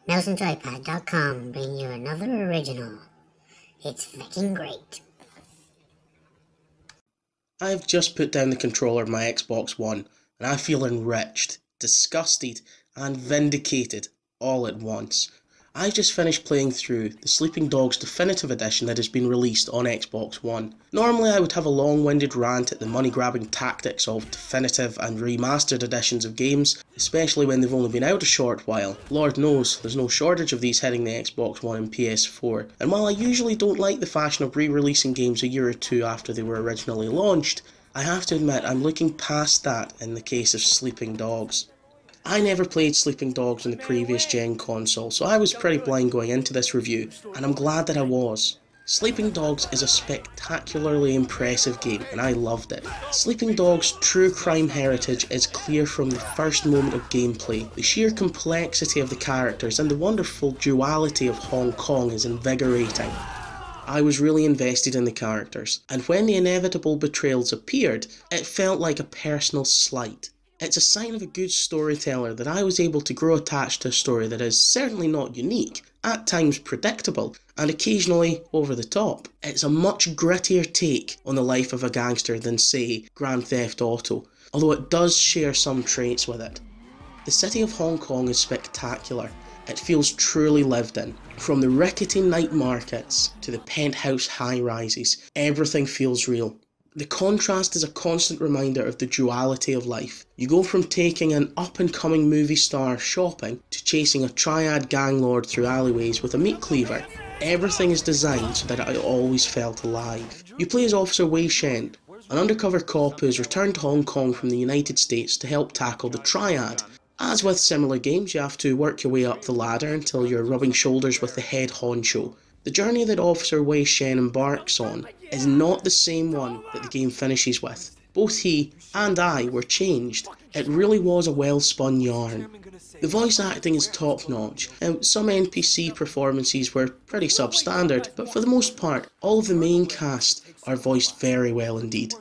NelsonJoypad.com bring you another original. It's fucking great. I've just put down the controller of my Xbox One, and I feel enriched, disgusted, and vindicated all at once. I just finished playing through the Sleeping Dogs Definitive Edition that has been released on Xbox One. Normally I would have a long-winded rant at the money-grabbing tactics of definitive and remastered editions of games, especially when they've only been out a short while. Lord knows, there's no shortage of these hitting the Xbox One and PS4, and while I usually don't like the fashion of re-releasing games a year or two after they were originally launched, I have to admit I'm looking past that in the case of Sleeping Dogs. I never played Sleeping Dogs on the previous gen console, so I was pretty blind going into this review, and I'm glad that I was. Sleeping Dogs is a spectacularly impressive game, and I loved it. Sleeping Dogs' true crime heritage is clear from the first moment of gameplay. The sheer complexity of the characters and the wonderful duality of Hong Kong is invigorating. I was really invested in the characters, and when the inevitable betrayals appeared, it felt like a personal slight. It's a sign of a good storyteller that I was able to grow attached to a story that is certainly not unique, at times predictable, and occasionally over the top. It's a much grittier take on the life of a gangster than, say, Grand Theft Auto, although it does share some traits with it. The city of Hong Kong is spectacular. It feels truly lived in. From the rickety night markets to the penthouse high-rises, everything feels real. The contrast is a constant reminder of the duality of life. You go from taking an up-and-coming movie star shopping to chasing a triad gang lord through alleyways with a meat cleaver. Everything is designed so that I always felt alive. You play as Officer Wei Shen, an undercover cop who has returned to Hong Kong from the United States to help tackle the triad. As with similar games, you have to work your way up the ladder until you're rubbing shoulders with the head honcho. The journey that Officer Wei Shen embarks on is not the same one that the game finishes with. Both he and I were changed. It really was a well-spun yarn. The voice acting is top-notch, and some NPC performances were pretty substandard, but for the most part, all of the main cast are voiced very well indeed.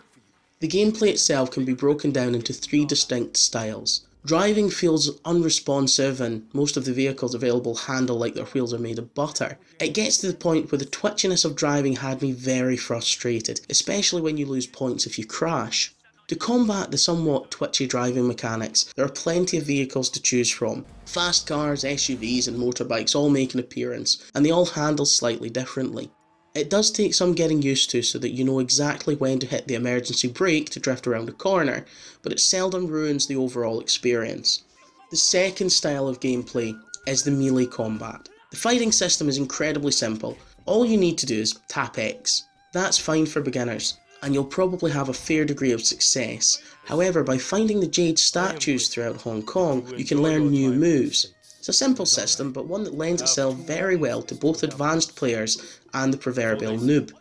The gameplay itself can be broken down into 3 distinct styles. Driving feels unresponsive and most of the vehicles available handle like their wheels are made of butter. It gets to the point where the twitchiness of driving had me very frustrated, especially when you lose points if you crash. To combat the somewhat twitchy driving mechanics, there are plenty of vehicles to choose from. Fast cars, SUVs and motorbikes all make an appearance, and they all handle slightly differently. It does take some getting used to so that you know exactly when to hit the emergency brake to drift around a corner, but it seldom ruins the overall experience. The second style of gameplay is the melee combat. The fighting system is incredibly simple. All you need to do is tap X. That's fine for beginners, and you'll probably have a fair degree of success. However, by finding the jade statues throughout Hong Kong, you can learn new moves. It's a simple system, but one that lends itself very well to both advanced players and the proverbial noob.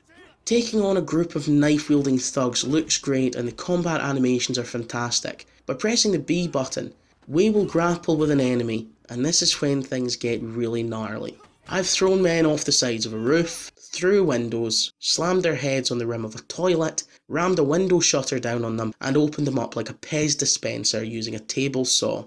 Taking on a group of knife-wielding thugs looks great and the combat animations are fantastic. By pressing the B button, Wei will grapple with an enemy, and this is when things get really gnarly. I've thrown men off the sides of a roof, through windows, slammed their heads on the rim of a toilet, rammed a window shutter down on them, and opened them up like a Pez dispenser using a table saw.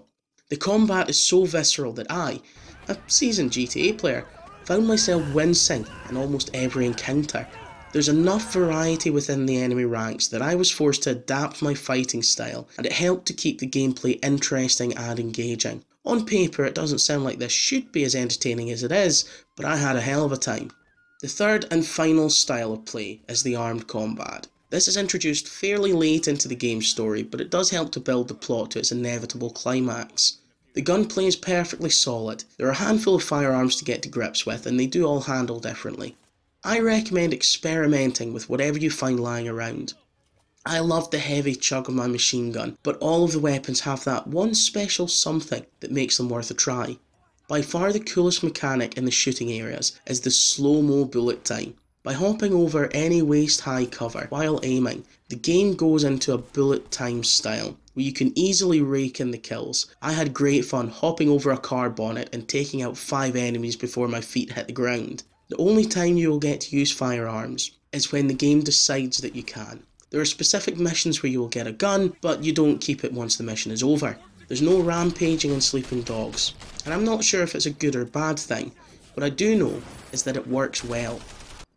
The combat is so visceral that I, a seasoned GTA player, found myself wincing in almost every encounter. There's enough variety within the enemy ranks that I was forced to adapt my fighting style, and it helped to keep the gameplay interesting and engaging. On paper it doesn't sound like this should be as entertaining as it is, but I had a hell of a time. The third and final style of play is the armed combat. This is introduced fairly late into the game's story, but it does help to build the plot to its inevitable climax. The gunplay is perfectly solid. There are a handful of firearms to get to grips with, and they do all handle differently. I recommend experimenting with whatever you find lying around. I loved the heavy chug of my machine gun, but all of the weapons have that one special something that makes them worth a try. By far the coolest mechanic in the shooting areas is the slow-mo bullet time. By hopping over any waist-high cover while aiming, the game goes into a bullet time style, where you can easily rake in the kills. I had great fun hopping over a car bonnet and taking out 5 enemies before my feet hit the ground. The only time you will get to use firearms is when the game decides that you can. There are specific missions where you will get a gun, but you don't keep it once the mission is over. There's no rampaging in Sleeping Dogs, and I'm not sure if it's a good or bad thing. What I do know is that it works well.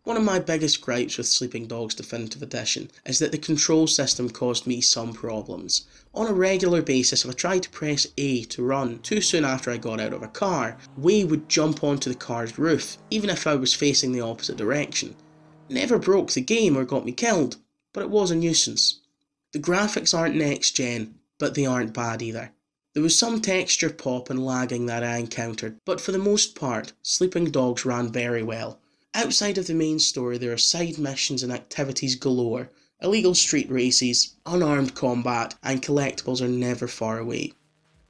One of my biggest gripes with Sleeping Dogs Definitive Edition is that the control system caused me some problems. On a regular basis, if I tried to press A to run too soon after I got out of a car, Way would jump onto the car's roof, even if I was facing the opposite direction. It never broke the game or got me killed, but it was a nuisance. The graphics aren't next gen, but they aren't bad either. There was some texture pop and lagging that I encountered, but for the most part, Sleeping Dogs ran very well. Outside of the main story, there are side missions and activities galore. Illegal street races, unarmed combat, and collectibles are never far away.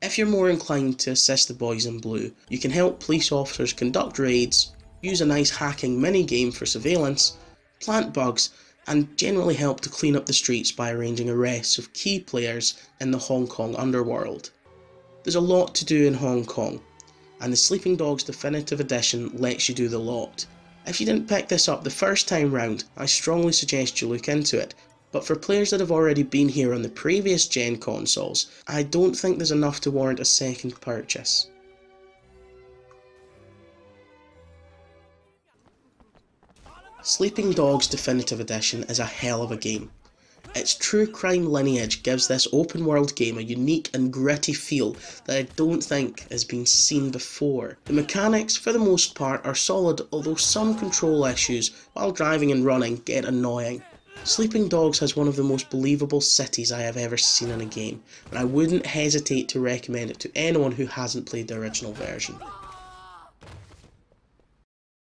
If you're more inclined to assist the boys in blue, you can help police officers conduct raids, use a nice hacking mini-game for surveillance, plant bugs, and generally help to clean up the streets by arranging arrests of key players in the Hong Kong underworld. There's a lot to do in Hong Kong, and the Sleeping Dogs Definitive Edition lets you do the lot. If you didn't pick this up the first time round, I strongly suggest you look into it, but for players that have already been here on the previous gen consoles, I don't think there's enough to warrant a second purchase. Sleeping Dogs Definitive Edition is a hell of a game. Its true crime lineage gives this open world game a unique and gritty feel that I don't think has been seen before. The mechanics, for the most part, are solid, although some control issues while driving and running get annoying. Sleeping Dogs has one of the most believable cities I have ever seen in a game, and I wouldn't hesitate to recommend it to anyone who hasn't played the original version.